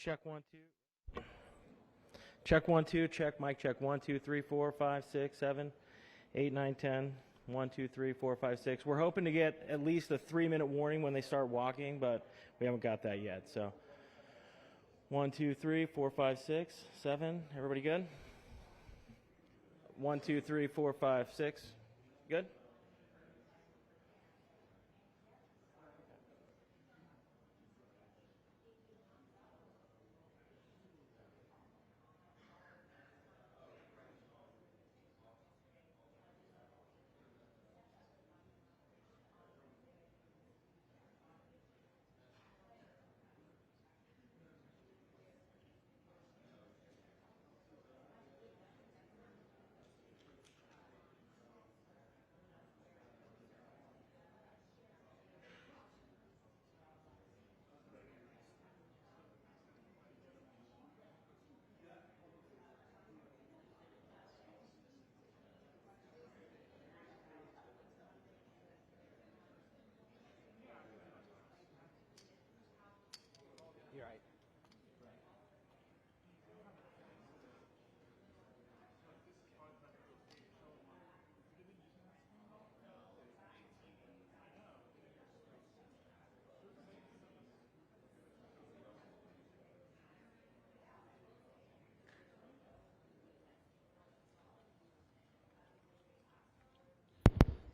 Check 1 2. Check 1 2. Check mic check 1 2 3 4 5 6 7 8 9 10. 1 2 3 4 5 6. We're hoping to get at least a 3-minute warning when they start walking, but we haven't got that yet. So 1 2 3 4 5 6 7. Everybody good? 1 2 3 4 5 6. Good? You're right.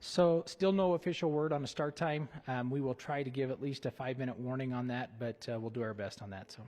So still no official word on a start time. We will try to give at least a 5-minute warning on that, but we'll do our best on that. So.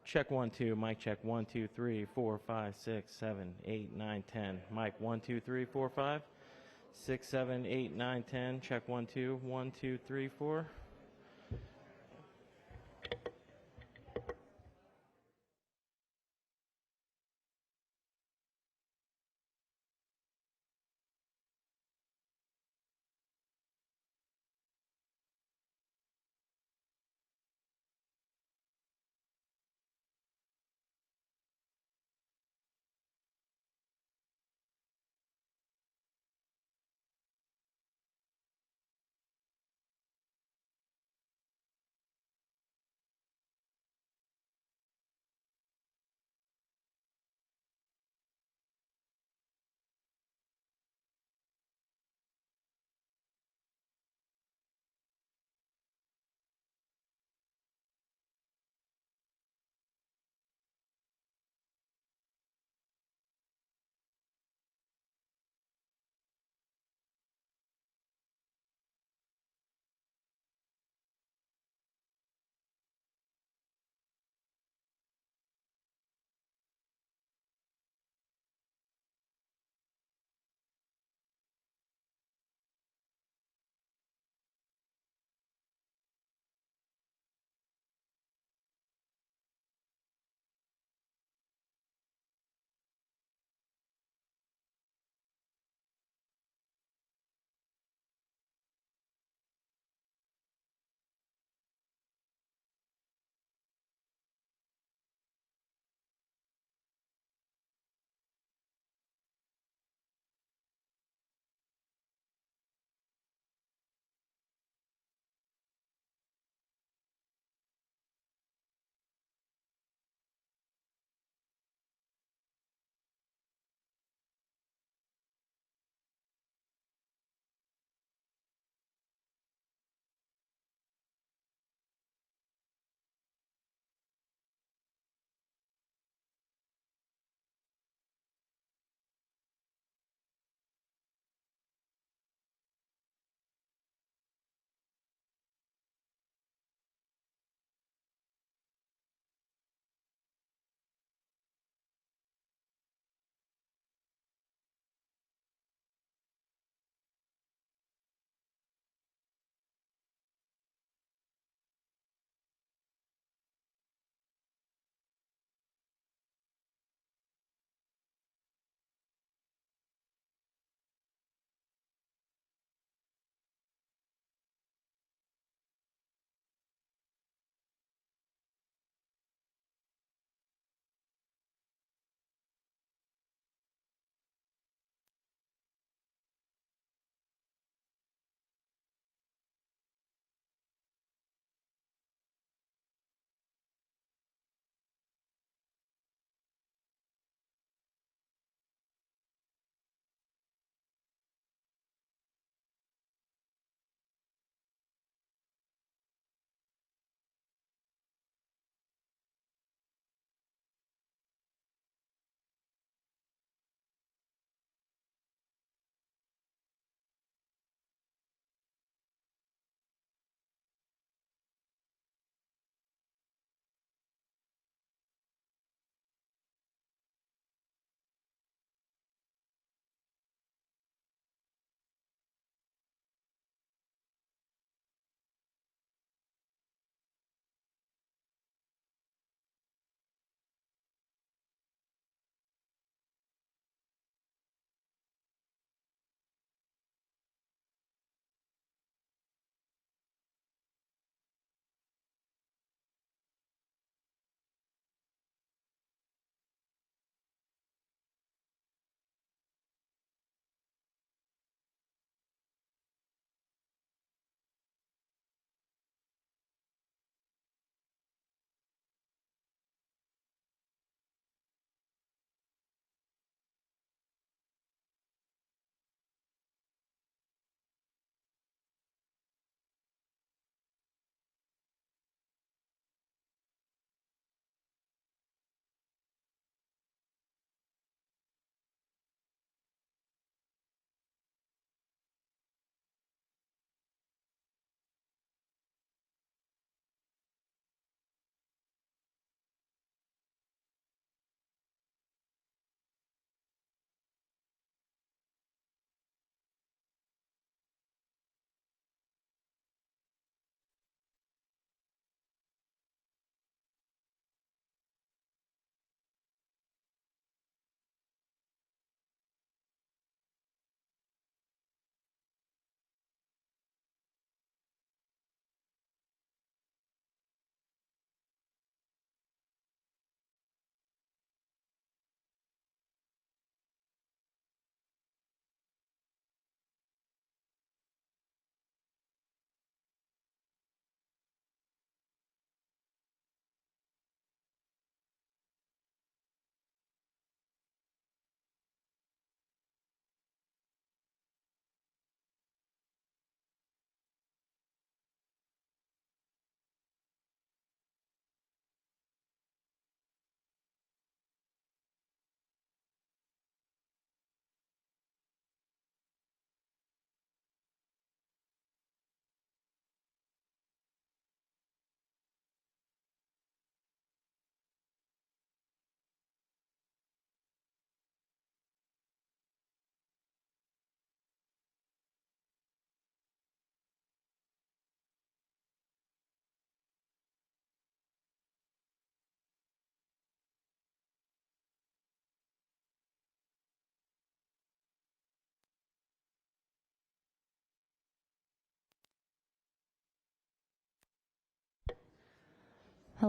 Check 1 2. Mic check 1 2 3 4 5 6 7 8 9 10. Mic 1 2 3 4 5 6 7 8 9 10. Check 1 2 1 2 3 4.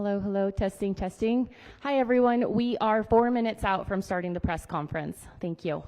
Hello, hello, testing, testing. Hi, everyone. We are 4 minutes out from starting the press conference. Thank you.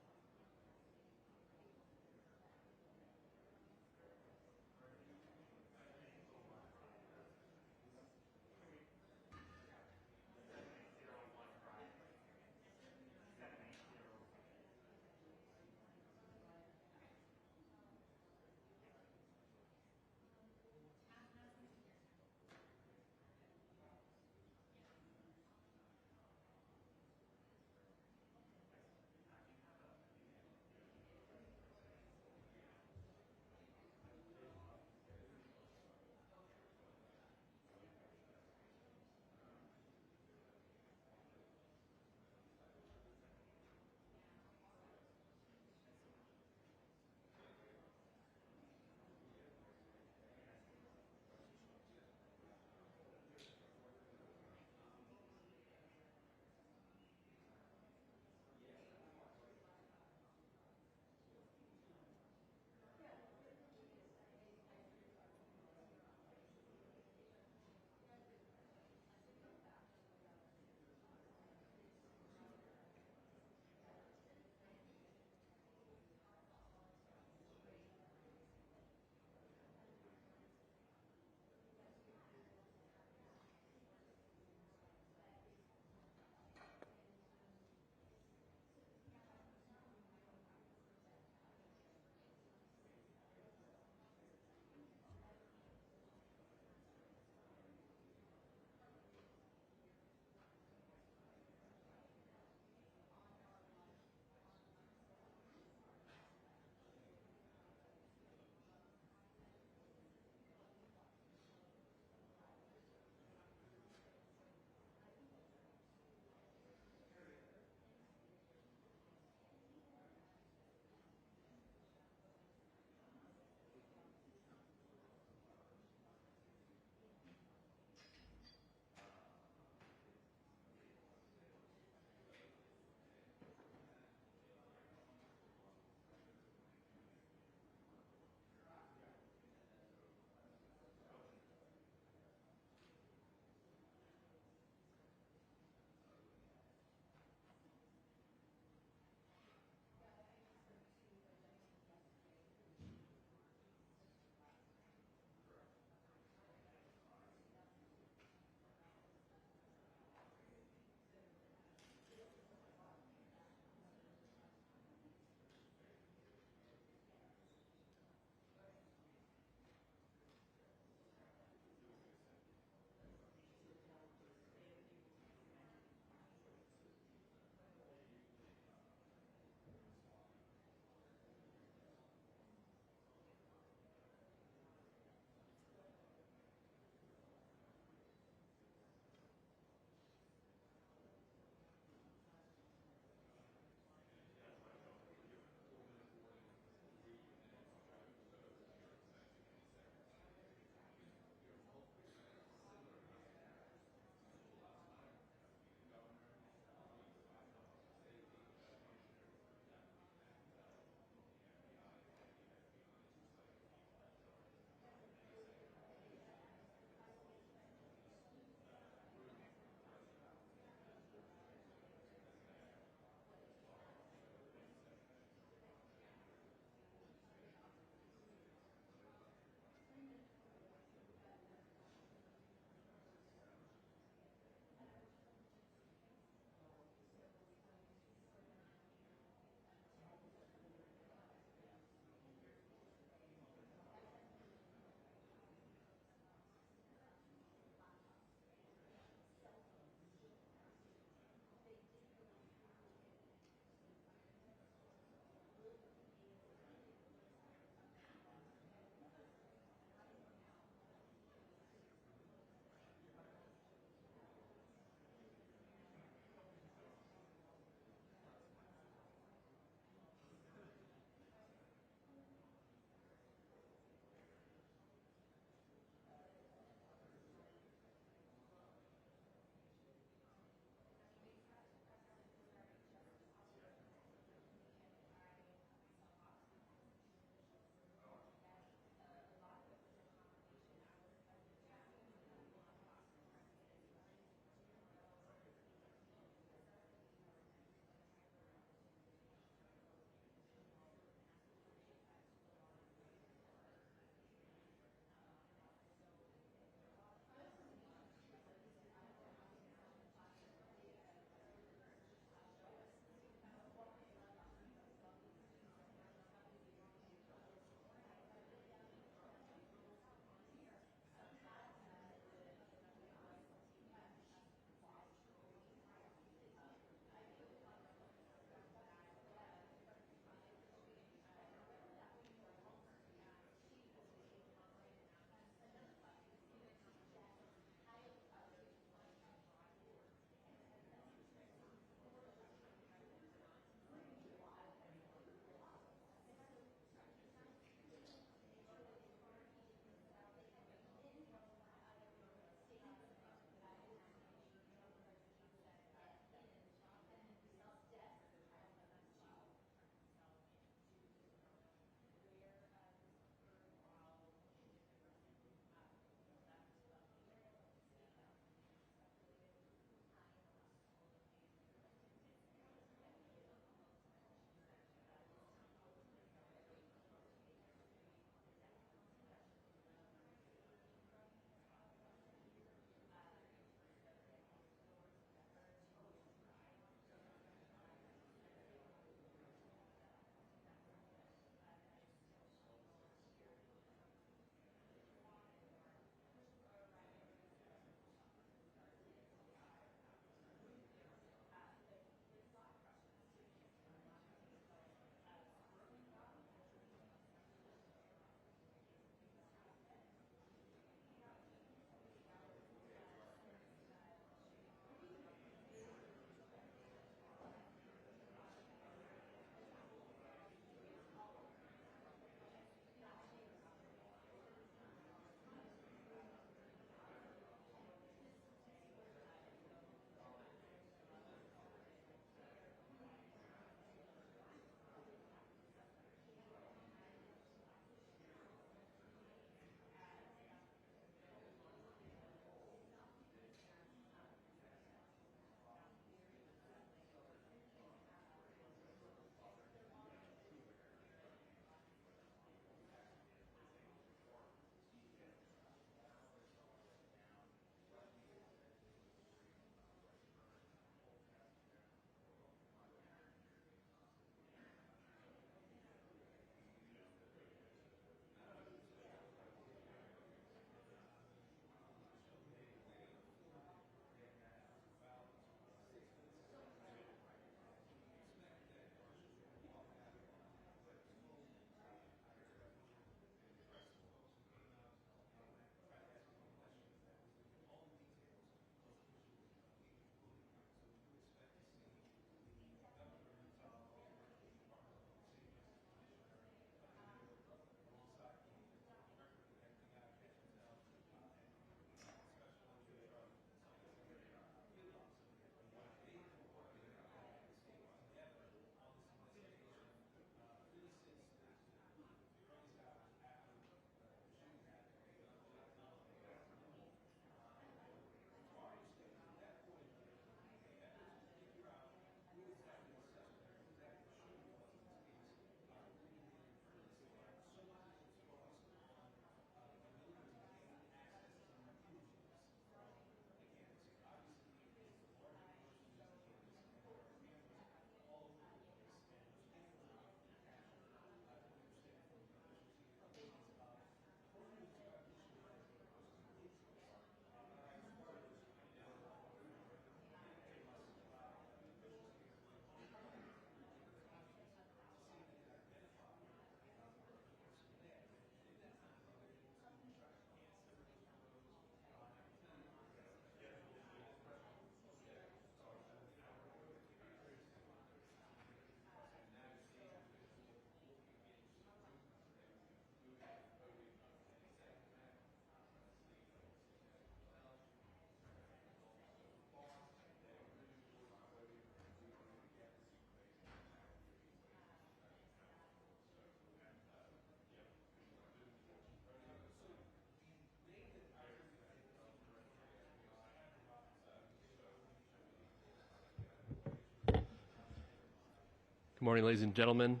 Morning, ladies and gentlemen.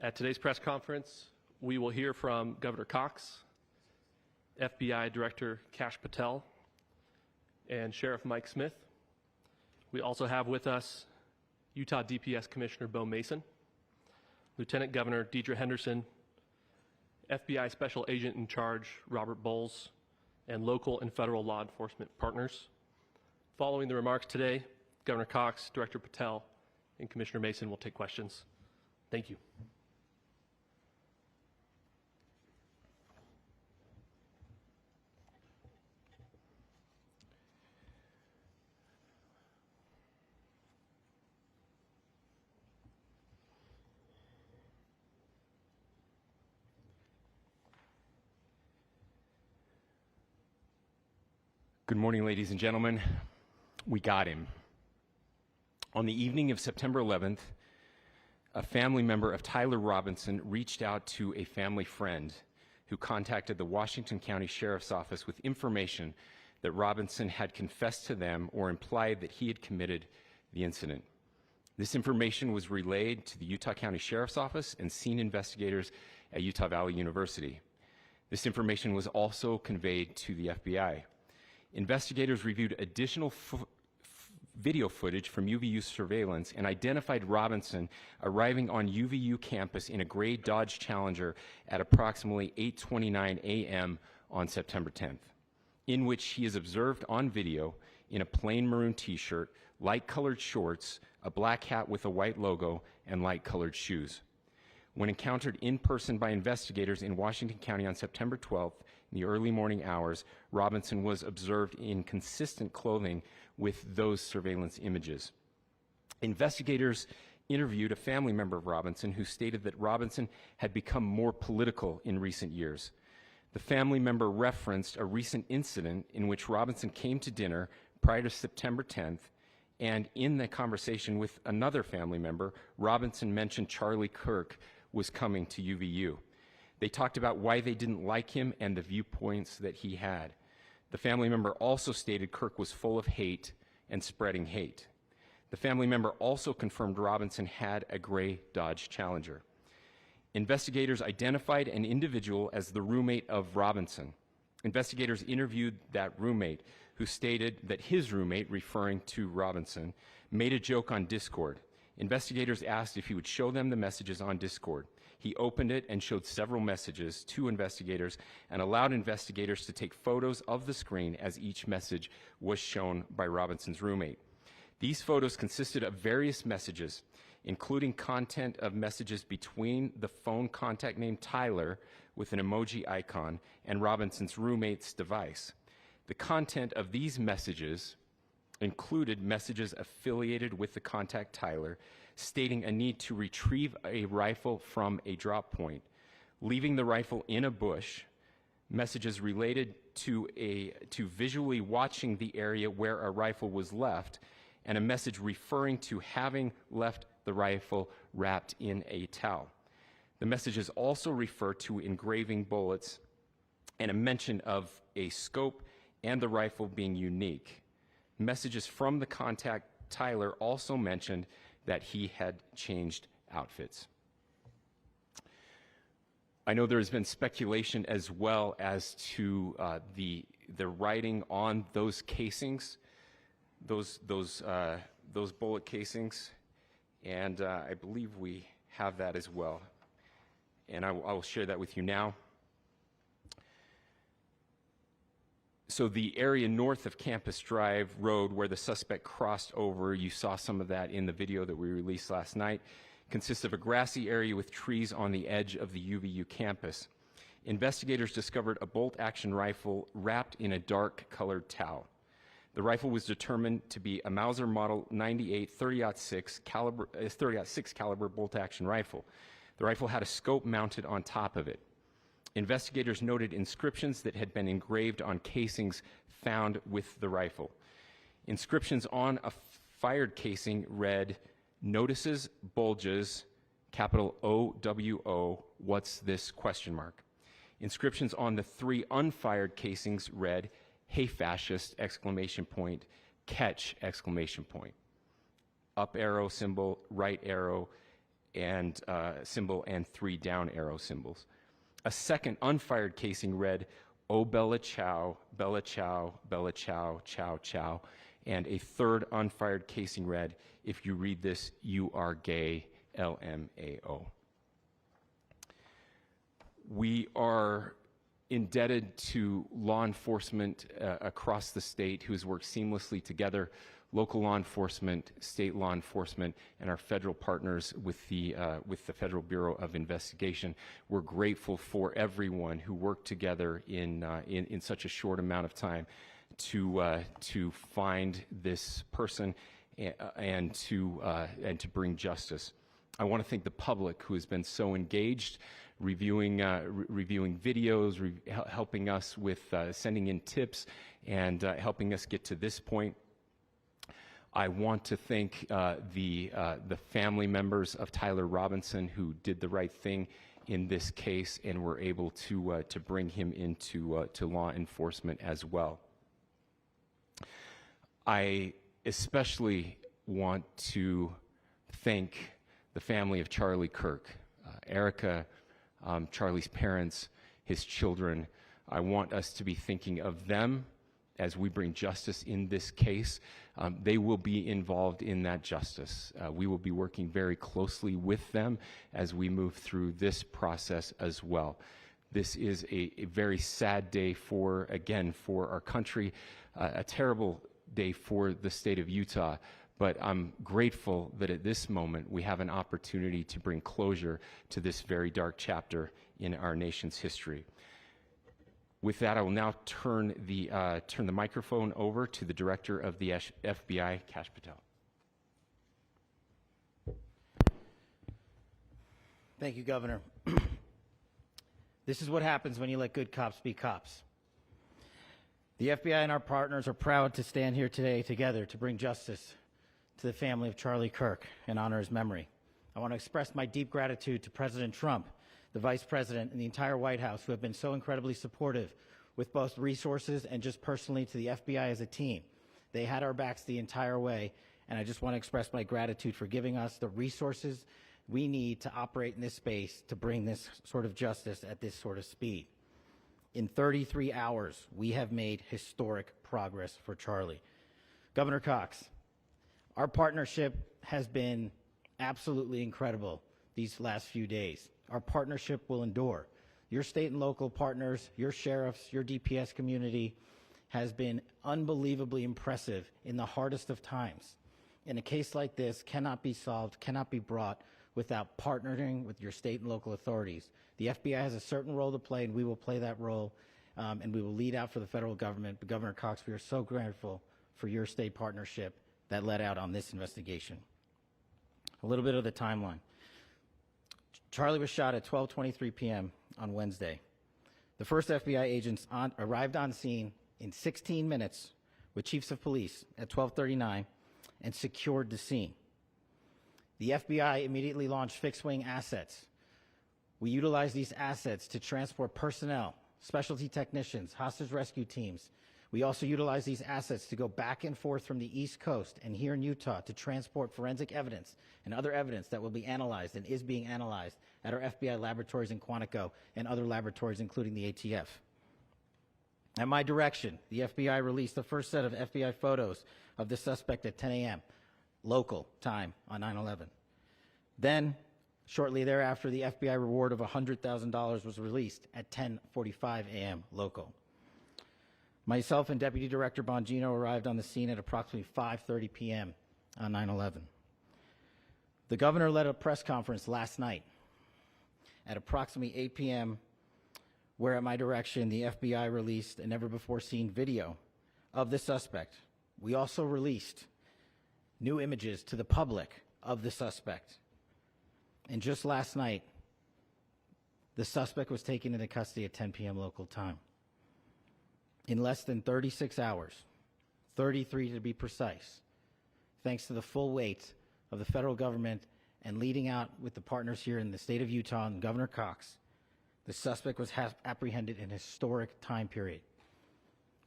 At today's press conference, we will hear from Governor Cox, FBI Director Kash Patel, and Sheriff Mike Smith. We also have with us Utah DPS Commissioner Bo Mason, Lieutenant Governor Deidre Henderson, FBI Special Agent in Charge Robert Bowles, and local and federal law enforcement partners. Following the remarks today, Governor Cox, Director Patel, and Commissioner Mason will take questions. Thank you. Good morning, ladies and gentlemen. We got him. On the evening of September 11th, a family member of Tyler Robinson reached out to a family friend who contacted the Washington County Sheriff's Office with information that Robinson had confessed to them or implied that he had committed the incident. This information was relayed to the Utah County Sheriff's Office and scene investigators at Utah Valley University. This information was also conveyed to the FBI. Investigators reviewed additional video footage from UVU surveillance and identified Robinson arriving on UVU campus in a gray Dodge Challenger at approximately 8:29 a.m. on September 10th, in which he is observed on video in a plain maroon t-shirt, light-colored shorts, a black hat with a white logo, and light-colored shoes. When encountered in person by investigators in Washington County on September 12th, in the early morning hours, Robinson was observed in consistent clothing with those surveillance images. Investigators interviewed a family member of Robinson who stated that Robinson had become more political in recent years. The family member referenced a recent incident in which Robinson came to dinner prior to September 10th, and in the conversation with another family member, Robinson mentioned Charlie Kirk was coming to UVU. They talked about why they didn't like him and the viewpoints that he had. The family member also stated Kirk was full of hate and spreading hate. The family member also confirmed Robinson had a gray Dodge Challenger. Investigators identified an individual as the roommate of Robinson. Investigators interviewed that roommate, who stated that his roommate, referring to Robinson, made a joke on Discord. Investigators asked if he would show them the messages on Discord. He opened it and showed several messages to investigators and allowed investigators to take photos of the screen as each message was shown by Robinson's roommate. These photos consisted of various messages, including content of messages between the phone contact name Tyler with an emoji icon and Robinson's roommate's device. The content of these messages included messages affiliated with the contact Tyler, stating a need to retrieve a rifle from a drop point, leaving the rifle in a bush, messages related to visually watching the area where a rifle was left, and a message referring to having left the rifle wrapped in a towel. The messages also refer to engraving bullets and a mention of a scope and the rifle being unique. Messages from the contact Tyler also mentioned that he had changed outfits. I know there has been speculation as well as to the writing on those casings, those bullet casings, and I believe we have that as well. And I will share that with you now. So the area north of Campus Drive Road where the suspect crossed over, you saw some of that in the video that we released last night, consists of a grassy area with trees on the edge of the UVU campus. Investigators discovered a bolt-action rifle wrapped in a dark-colored towel. The rifle was determined to be a Mauser Model 98 30-06 caliber bolt-action rifle. The rifle had a scope mounted on top of it. Investigators noted inscriptions that had been engraved on casings found with the rifle. Inscriptions on a fired casing read, "Notices, bulges, capital OWO, what's this, question mark." Inscriptions on the 3 unfired casings read, "Hey fascist, exclamation point, catch, exclamation point." up arrow symbol, right arrow, and symbol, and 3 down arrow symbols. A second unfired casing read, "Oh Bella Ciao, Bella Ciao, Bella Ciao, Ciao Ciao," and a third unfired casing read, "If you read this, you are gay, LMAO." We are indebted to law enforcement across the state who has worked seamlessly together, local law enforcement, state law enforcement, and our federal partners with the Federal Bureau of Investigation. We're grateful for everyone who worked together in such a short amount of time to find this person and to bring justice. I want to thank the public who has been so engaged, reviewing videos, helping us with sending in tips, and helping us get to this point. I want to thank the family members of Tyler Robinson who did the right thing in this case and were able to bring him into to law enforcement as well. I especially want to thank the family of Charlie Kirk, Erica, Charlie's parents, his children. I want us to be thinking of them as we bring justice in this case. They will be involved in that justice. We will be working very closely with them as we move through this process as well. This is a very sad day for our country, a terrible day for the state of Utah, but I'm grateful that at this moment we have an opportunity to bring closure to this very dark chapter in our nation's history. With that, I will now turn the microphone over to the Director of the FBI, Kash Patel. Thank you, Governor. This is what happens when you let good cops be cops. The FBI and our partners are proud to stand here today together to bring justice to the family of Charlie Kirk and honor his memory. I want to express my deep gratitude to President Trump, the Vice President, and the entire White House who have been so incredibly supportive with both resources and just personally to the FBI as a team. They had our backs the entire way, and I just want to express my gratitude for giving us the resources we need to operate in this space to bring this sort of justice at this sort of speed. In 33 hours, we have made historic progress for Charlie. Governor Cox, our partnership has been absolutely incredible these last few days. Our partnership will endure. Your state and local partners, your sheriffs, your DPS community has been unbelievably impressive in the hardest of times. And a case like this cannot be solved, cannot be brought without partnering with your state and local authorities. The FBI has a certain role to play, and we will play that role, and we will lead out for the federal government. But Governor Cox, we are so grateful for your state partnership that led out on this investigation. A little bit of the timeline. Charlie was shot at 12:23 p.m. on Wednesday. The first FBI agents arrived on scene in 16 minutes with chiefs of police at 12:39 and secured the scene. The FBI immediately launched fixed-wing assets. We utilized these assets to transport personnel, specialty technicians, hostage rescue teams. We also utilized these assets to go back and forth from the East Coast and here in Utah to transport forensic evidence and other evidence that will be analyzed and is being analyzed at our FBI laboratories in Quantico and other laboratories, including the ATF. At my direction, the FBI released the first set of FBI photos of the suspect at 10 a.m. local time on 9/11. Then, shortly thereafter, the FBI reward of $100,000 was released at 10:45 a.m. local. Myself and Deputy Director Bongino arrived on the scene at approximately 5:30 p.m. on 9/11. The governor led a press conference last night at approximately 8 p.m., where at my direction, the FBI released a never-before-seen video of the suspect. We also released new images to the public of the suspect. And just last night, the suspect was taken into custody at 10 p.m. local time. In less than 36 hours, 33 to be precise, thanks to the full weight of the federal government and leading out with the partners here in the state of Utah and Governor Cox, the suspect was apprehended in a historic time period.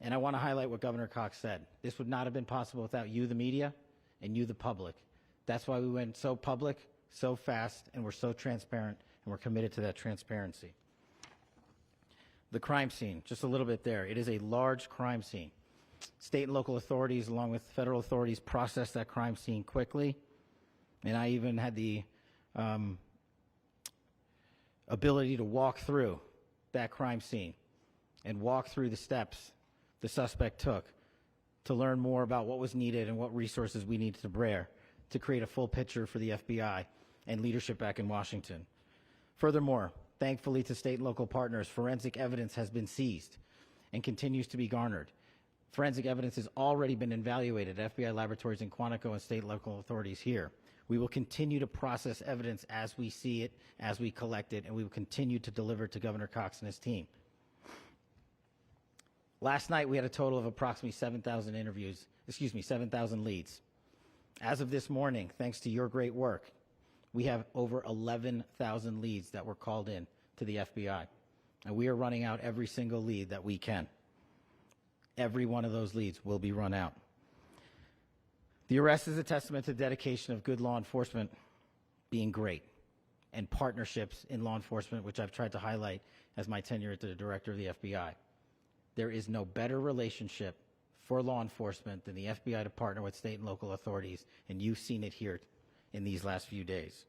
And I want to highlight what Governor Cox said. This would not have been possible without you, the media, and you, the public. That's why we went so public, so fast, and we're so transparent, and we're committed to that transparency. The crime scene, just a little bit there. It is a large crime scene. State and local authorities, along with federal authorities, processed that crime scene quickly. And I even had the ability to walk through that crime scene and walk through the steps the suspect took to learn more about what was needed and what resources we needed to bear to create a full picture for the FBI and leadership back in Washington. Furthermore, thankfully to state and local partners, forensic evidence has been seized and continues to be garnered. Forensic evidence has already been evaluated at FBI laboratories in Quantico and state and local authorities here. We will continue to process evidence as we see it, as we collect it, and we will continue to deliver to Governor Cox and his team. Last night, we had a total of approximately 7,000 leads. As of this morning, thanks to your great work, we have over 11,000 leads that were called in to the FBI. And we are running out every single lead that we can. Every one of those leads will be run out. The arrest is a testament to the dedication of good law enforcement being great and partnerships in law enforcement, which I've tried to highlight as my tenure as the director of the FBI. There is no better relationship for law enforcement than the FBI to partner with state and local authorities, and you've seen it here in these last few days.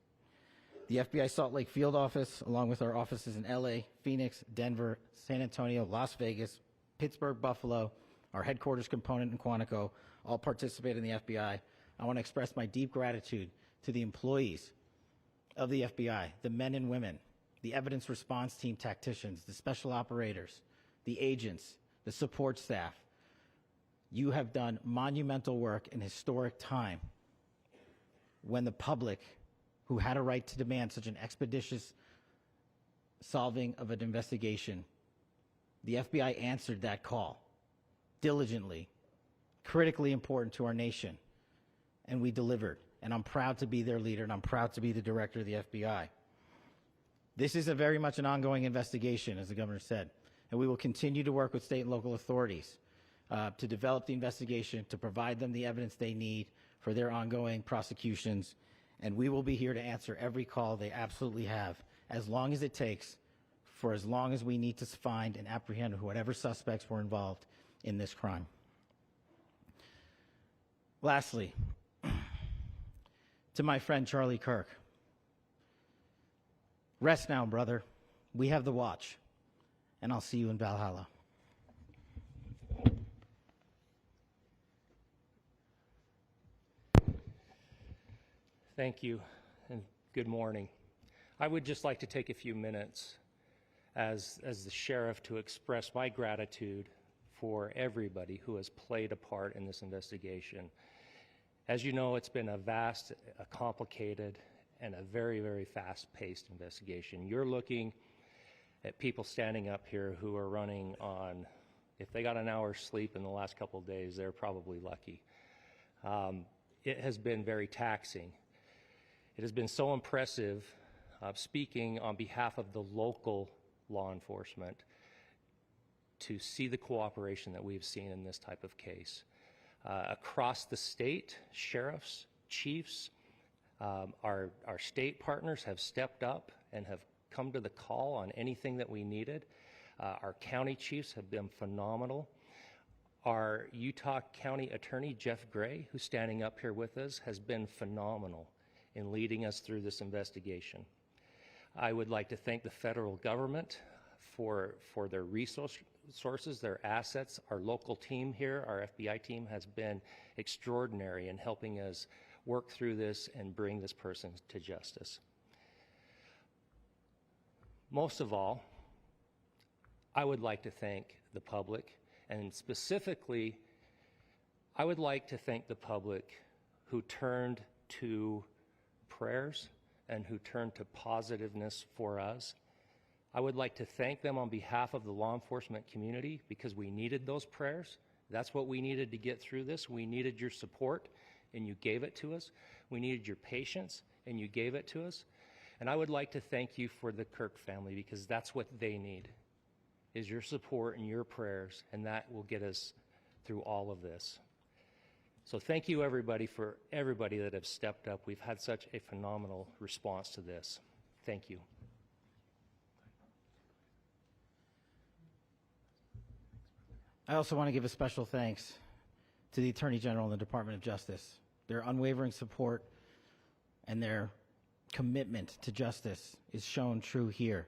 The FBI Salt Lake field office, along with our offices in LA, Phoenix, Denver, San Antonio, Las Vegas, Pittsburgh, Buffalo, our headquarters component in Quantico, all participate in the FBI. I want to express my deep gratitude to the employees of the FBI, the men and women, the evidence response team tacticians, the special operators, the agents, the support staff. You have done monumental work in historic time when the public, who had a right to demand such an expeditious solving of an investigation, the FBI answered that call diligently, critically important to our nation, and we delivered. And I'm proud to be their leader, and I'm proud to be the director of the FBI. This is very much an ongoing investigation, as the governor said, and we will continue to work with state and local authorities to develop the investigation, to provide them the evidence they need for their ongoing prosecutions, and we will be here to answer every call they absolutely have, as long as it takes, for as long as we need to find and apprehend whatever suspects were involved in this crime. Lastly, to my friend Charlie Kirk, rest now, brother. We have the watch, and I'll see you in Valhalla. Thank you, and good morning. I would just like to take a few minutes as the sheriff to express my gratitude for everybody who has played a part in this investigation. As you know, it's been a vast, a complicated, and a very, very fast-paced investigation. You're looking at people standing up here who are running on, if they got an hour's sleep in the last couple of days, they're probably lucky. It has been very taxing. It has been so impressive, speaking on behalf of the local law enforcement, to see the cooperation that we've seen in this type of case. Across the state, sheriffs, chiefs, our state partners have stepped up and have come to the call on anything that we needed. Our county chiefs have been phenomenal. Our Utah County Attorney, Jeff Gray, who's standing up here with us, has been phenomenal in leading us through this investigation. I would like to thank the federal government for their resources, their assets. Our local team here, our FBI team, has been extraordinary in helping us work through this and bring this person to justice. Most of all, I would like to thank the public, and specifically, I would like to thank the public who turned to prayers and who turned to positiveness for us. I would like to thank them on behalf of the law enforcement community, because we needed those prayers. That's what we needed to get through this. We needed your support, and you gave it to us. We needed your patience, and you gave it to us. And I would like to thank you for the Kirk family, because that's what they need, is your support and your prayers, and that will get us through all of this. So thank you everybody for everybody that have stepped up. We've had such a phenomenal response to this. Thank you. I also want to give a special thanks to the Attorney General and the Department of Justice. Their unwavering support and their commitment to justice is shown true here.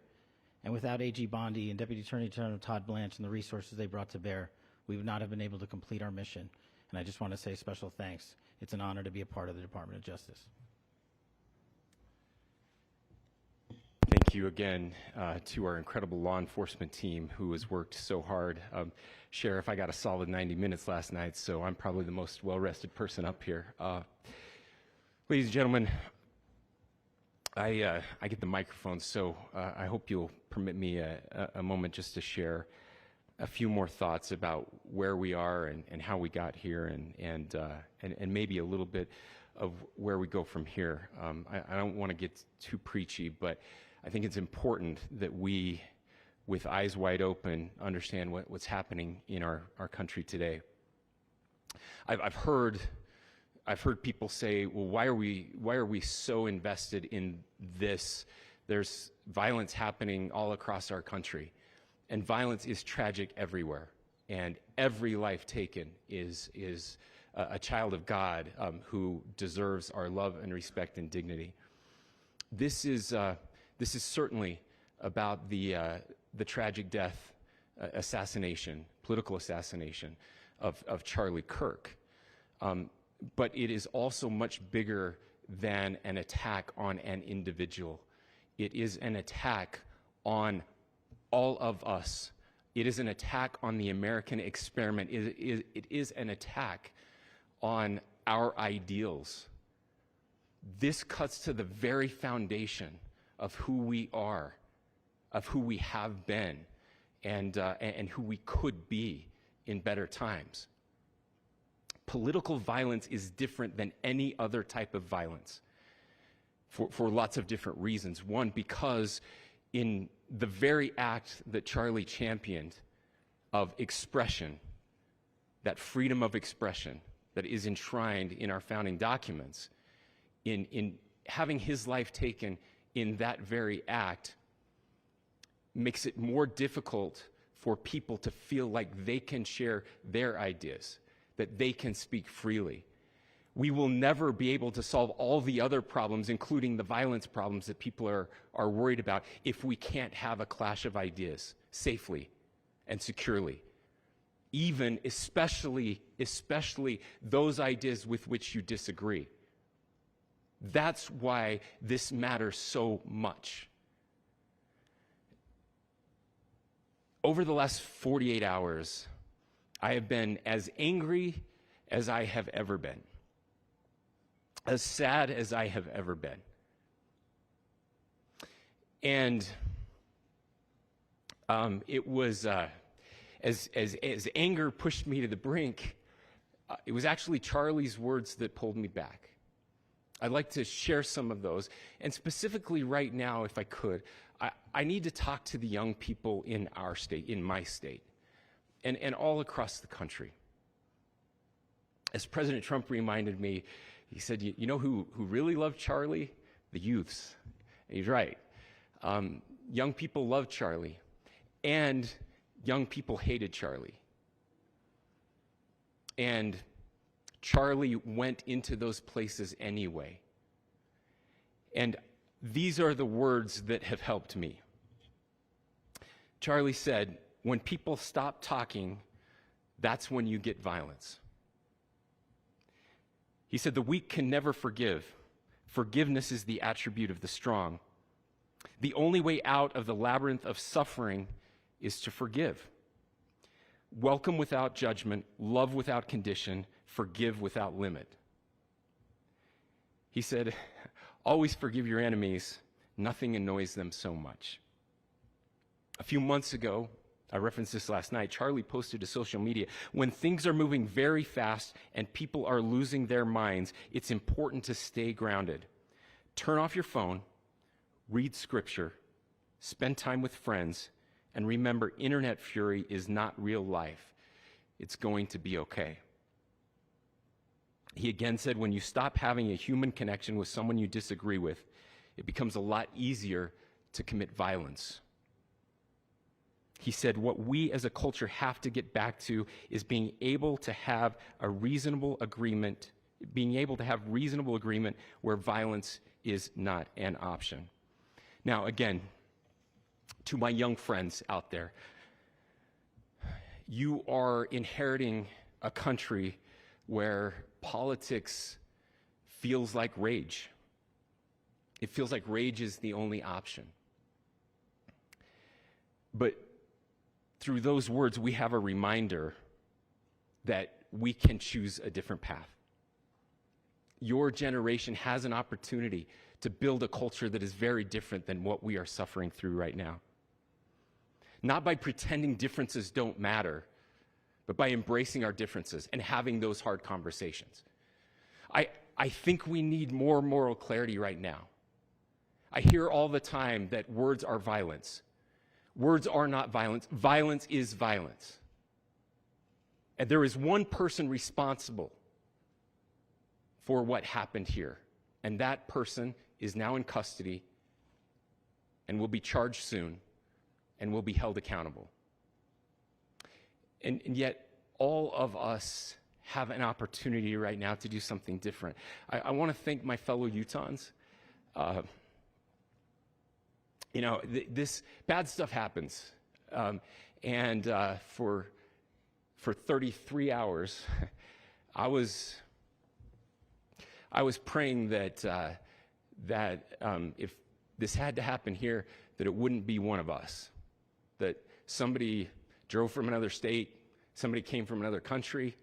And without AG Bondi and Deputy Attorney General Todd Blanche and the resources they brought to bear, we would not have been able to complete our mission. And I just want to say special thanks. It's an honor to be a part of the Department of Justice. Thank you again to our incredible law enforcement team who has worked so hard. Sheriff, I got a solid 90 minutes last night, so I'm probably the most well-rested person up here. Ladies and gentlemen, I get the microphone, so I hope you'll permit me a moment just to share a few more thoughts about where we are and how we got here and maybe a little bit of where we go from here. I don't want to get too preachy, but I think it's important that we, with eyes wide open, understand what's happening in our country today. I've heard people say, well, why are we so invested in this? There's violence happening all across our country, and violence is tragic everywhere, and every life taken is a child of God who deserves our love and respect and dignity. This is certainly about the tragic death, political assassination of Charlie Kirk. But it is also much bigger than an attack on an individual. It is an attack on all of us. It is an attack on the American experiment. It is an attack on our ideals. This cuts to the very foundation of who we are, of who we have been, and who we could be in better times. Political violence is different than any other type of violence for lots of different reasons. One, because in the very act that Charlie championed of expression, that freedom of expression that is enshrined in our founding documents, in having his life taken in that very act, makes it more difficult for people to feel like they can share their ideas, that they can speak freely. We will never be able to solve all the other problems, including the violence problems that people are worried about, if we can't have a clash of ideas safely and securely. Even, especially those ideas with which you disagree. That's why this matters so much. Over the last 48 hours, I have been as angry as I have ever been, as sad as I have ever been. And it was, as anger pushed me to the brink, it was actually Charlie's words that pulled me back. I'd like to share some of those. And specifically right now, if I could, I need to talk to the young people in our state, in my state, and all across the country. As President Trump reminded me, he said, you know who really loved Charlie? The youths. And he's right. Young people loved Charlie, and young people hated Charlie. And Charlie went into those places anyway. And these are the words that have helped me. Charlie said, when people stop talking, that's when you get violence. He said, the weak can never forgive. Forgiveness is the attribute of the strong. The only way out of the labyrinth of suffering is to forgive. Welcome without judgment, love without condition, forgive without limit. He said, always forgive your enemies. Nothing annoys them so much. A few months ago, I referenced this last night, Charlie posted to social media, when things are moving very fast and people are losing their minds, it's important to stay grounded. Turn off your phone, read scripture, spend time with friends, and remember, internet fury is not real life. It's going to be okay. He again said, when you stop having a human connection with someone you disagree with, it becomes a lot easier to commit violence. He said, what we as a culture have to get back to is being able to have a reasonable agreement, where violence is not an option. Now, again, to my young friends out there, you are inheriting a country where politics feels like rage. It feels like rage is the only option. But through those words, we have a reminder that we can choose a different path. Your generation has an opportunity to build a culture that is very different than what we are suffering through right now. Not by pretending differences don't matter, but by embracing our differences and having those hard conversations. I think we need more moral clarity right now. I hear all the time that words are violence. Words are not violence. Violence is violence. And there is one person responsible for what happened here. And that person is now in custody and will be charged soon and will be held accountable. And yet, all of us have an opportunity right now to do something different. I want to thank my fellow Utahns. This bad stuff happens. For 33 hours, I was praying that if this had to happen here, that it wouldn't be one of us. That somebody drove from another state, somebody came from another country.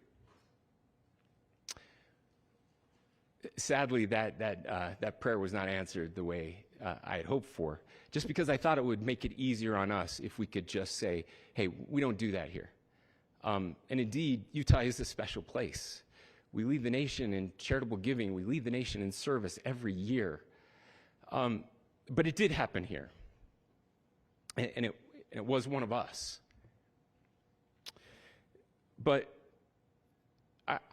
Sadly, that prayer was not answered the way I had hoped for, just because I thought it would make it easier on us if we could just say, hey, we don't do that here. And indeed, Utah is a special place. We lead the nation in charitable giving. We lead the nation in service every year. But it did happen here. And it was one of us. But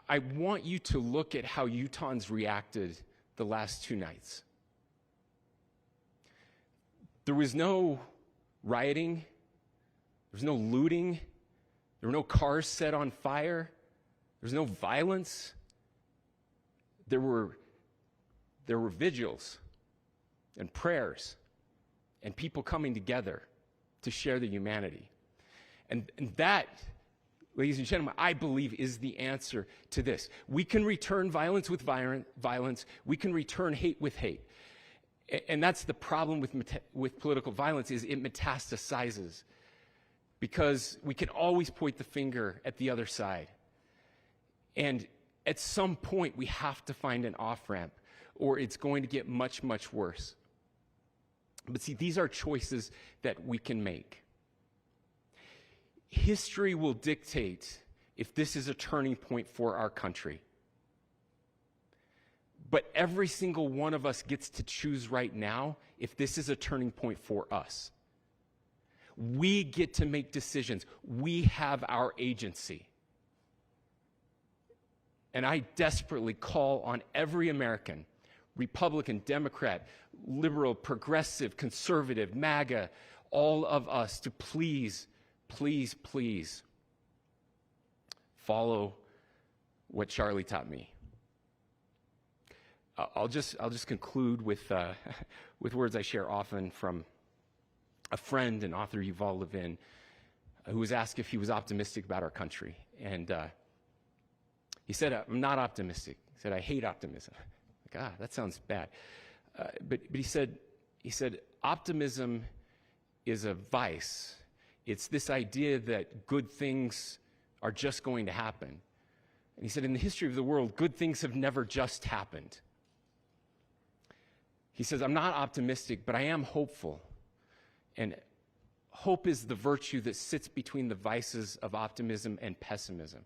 I want you to look at how Utahns reacted the last 2 nights. There was no rioting. There was no looting. There were no cars set on fire. There was no violence. There were vigils and prayers and people coming together to share the humanity. And that, ladies and gentlemen, I believe is the answer to this. We can return violence with violence. We can return hate with hate. And that's the problem with political violence, is it metastasizes. Because we can always point the finger at the other side. And at some point, we have to find an off-ramp, or it's going to get much, much worse. But see, these are choices that we can make. History will dictate if this is a turning point for our country. But every single one of us gets to choose right now if this is a turning point for us. We get to make decisions. We have our agency. And I desperately call on every American, Republican, Democrat, liberal, progressive, conservative, MAGA, all of us to please, please, please follow what Charlie taught me. I'll just conclude with words I share often from a friend and author, Yuval Levin, who was asked if he was optimistic about our country. And he said, I'm not optimistic. He said, I hate optimism. Like, that sounds bad. But he said, optimism is a vice. It's this idea that good things are just going to happen. And he said, in the history of the world, good things have never just happened. He says, I'm not optimistic, but I am hopeful. And hope is the virtue that sits between the vices of optimism and pessimism.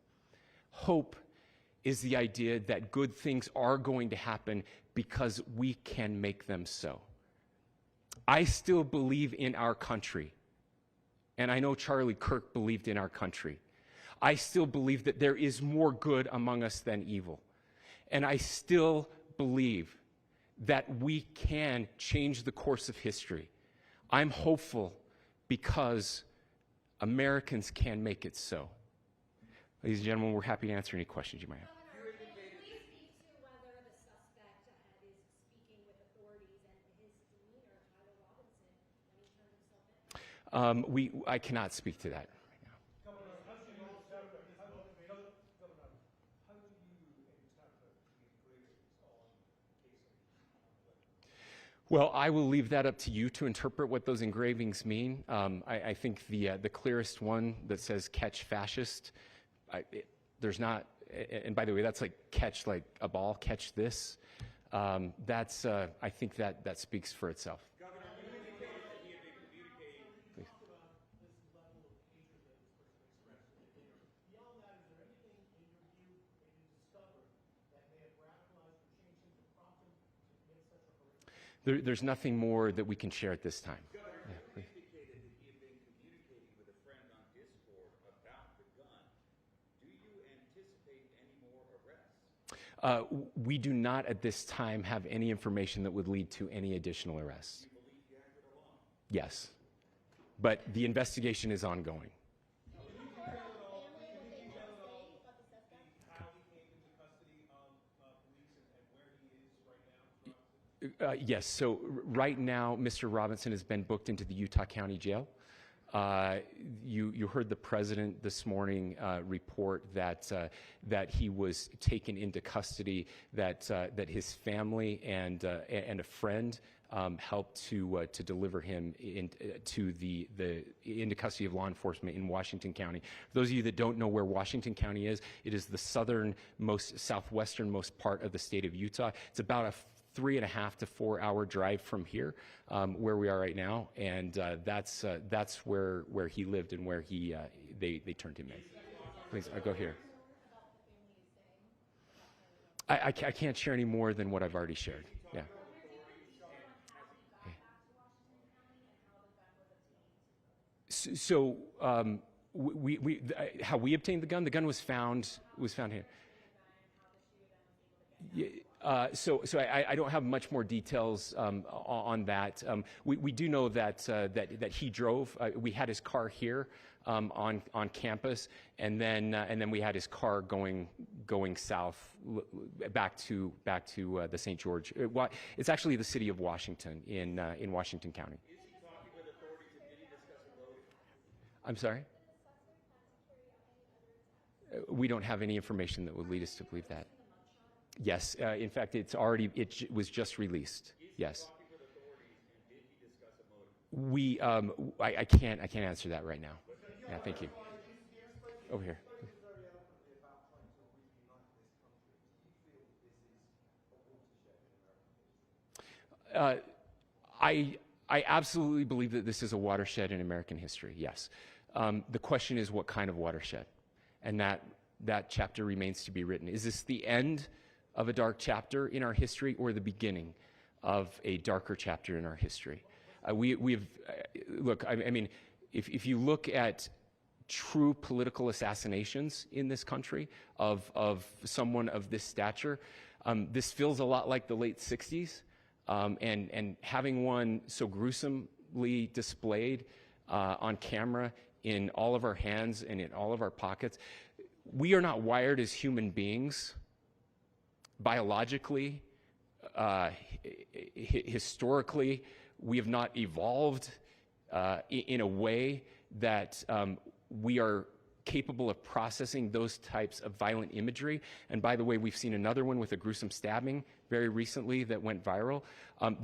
Hope is the idea that good things are going to happen because we can make them so. I still believe in our country. And I know Charlie Kirk believed in our country. I still believe that there is more good among us than evil. And I still believe that we can change the course of history. I'm hopeful because Americans can make it so. Ladies and gentlemen, we're happy to answer any questions you might have. Please speak to whether the suspect is speaking with authorities and his demeanor, Tyler Robinson, when he turned himself in. I cannot speak to that right now. Well, I will leave that up to you to interpret what those engravings mean. I think the clearest one that says "catch fascist," there's not, and by the way, that's like catch like a ball, catch this. That's I think that speaks for itself. Governor, you indicated that he had been communicating. Please. Talk about this level of hatred that this person expressed. Beyond that, is there anything in your view that you discovered that may have radicalized or changed him to prompt him to commit such a horrific? There's nothing more that we can share at this time. Governor, Yeah, you please. indicated that he had been communicating with a friend on Discord about the gun. Do you anticipate any more arrests? We do not at this time have any information that would lead to any additional arrests. Do you believe he acted alone? Yes, but the investigation is ongoing. Yes, so right now, Mr. Robinson has been booked into the Utah County Jail. You heard the president this morning report that he was taken into custody, that his family and a friend helped to deliver him into custody of law enforcement in Washington County. For those of you that don't know where Washington County is, it is the southwesternmost part of the state of Utah. It's about a 3.5 to 4 hour drive from here, where we are right now, and that's where he lived and where they turned him in. Please, go here. I can't share any more than what I've already shared. Yeah. So how we obtained the gun? The gun was found here. So I don't have much more details on that. We do know that he drove. We had his car here on campus, and then we had his car going south back to the St. George. It's actually the city of Washington in Washington County. Is he talking with authorities, and did he discuss a motive? I'm sorry? We don't have any information that would lead us to believe that. Yes, in fact, it was just released. Yes. Is he talking with authorities, and did he discuss a motive? I can't answer that right now. Yeah, thank you. Over here. I absolutely believe that this is a watershed in American history, yes. The question is what kind of watershed? And that chapter remains to be written. Is this the end of a dark chapter in our history or the beginning of a darker chapter in our history? Look, I mean, if you look at true political assassinations in this country of someone of this stature, this feels a lot like the late 60s. And having one so gruesomely displayed on camera in all of our hands and in all of our pockets, we are not wired as human beings biologically, historically. We have not evolved in a way that we are capable of processing those types of violent imagery. And by the way, we've seen another one with a gruesome stabbing very recently that went viral.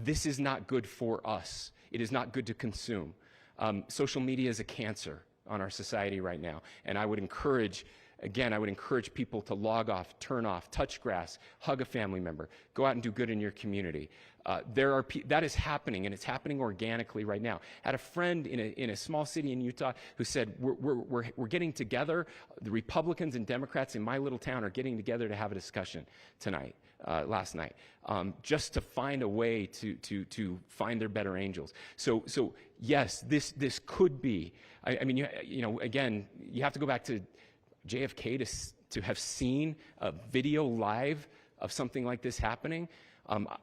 This is not good for us. It is not good to consume. Social media is a cancer on our society right now. And I would encourage people to log off, turn off, touch grass, hug a family member, go out and do good in your community. That is happening, and it's happening organically right now. I had a friend in a small city in Utah who said, we're getting together, the Republicans and Democrats in my little town are getting together to have a discussion last night, just to find a way to find their better angels. So yes, this could be, I mean, again, you have to go back to JFK to have seen a video live of something like this happening.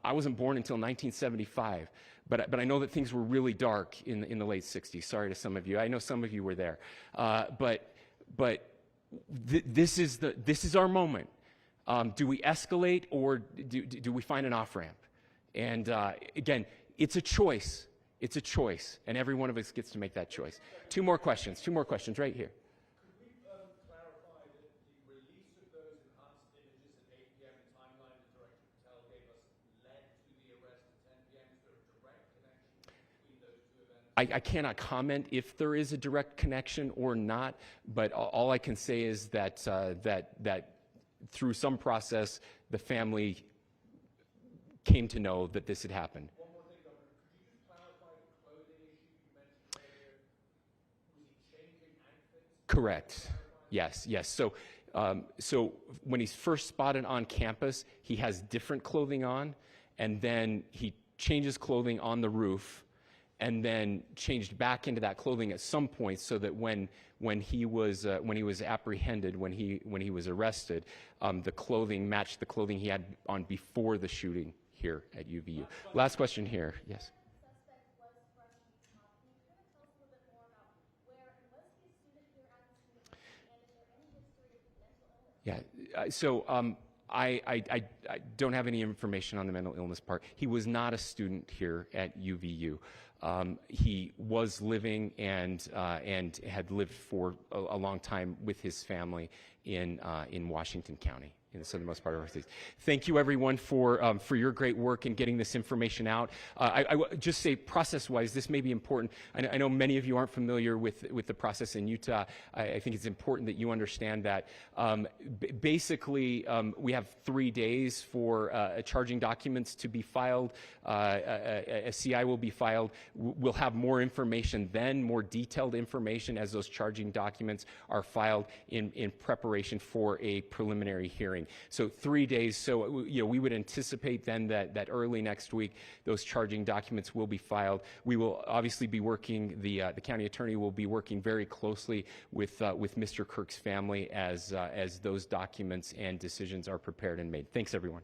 I wasn't born until 1975, but I know that things were really dark in the late 60s. Sorry to some of you. I know some of you were there. This is our moment. Do we escalate, or do we find an off-ramp? And again, it's a choice. It's a choice, and every one of us gets to make that choice. Two more questions right here. Could we clarify that the release of those enhanced images at 8 p.m. the timeline that Director Patel gave us led to the arrest at 10 p.m.? Is there a direct connection between those two events? I cannot comment if there is a direct connection or not, but all I can say is that through some process, the family came to know that this had happened. One more thing, Governor. Could you just clarify the clothing issue you mentioned earlier? Was he changing outfits? Correct. Yes. So when he's first spotted on campus, he has different clothing on, and then he changes clothing on the roof, and then changed back into that clothing at some point, so that when he was apprehended, when he was arrested, the clothing matched the clothing he had on before the shooting here at UVU. Last question here. Yes. Yeah. So I don't have any information on the mental illness part. He was not a student here at UVU. He was living and had lived for a long time with his family in Washington County, in the southernmost part of our state. Thank you, everyone, for your great work in getting this information out. I just say, process-wise, this may be important. I know many of you aren't familiar with the process in Utah. I think it's important that you understand that. Basically, we have 3 days for charging documents to be filed. A CI will be filed. We'll have more information then, more detailed information as those charging documents are filed in preparation for a preliminary hearing. So 3 days. So we would anticipate then that early next week those charging documents will be filed. We will obviously be working. The county attorney will be working very closely with Mr. Kirk's family as those documents and decisions are prepared and made. Thanks, everyone.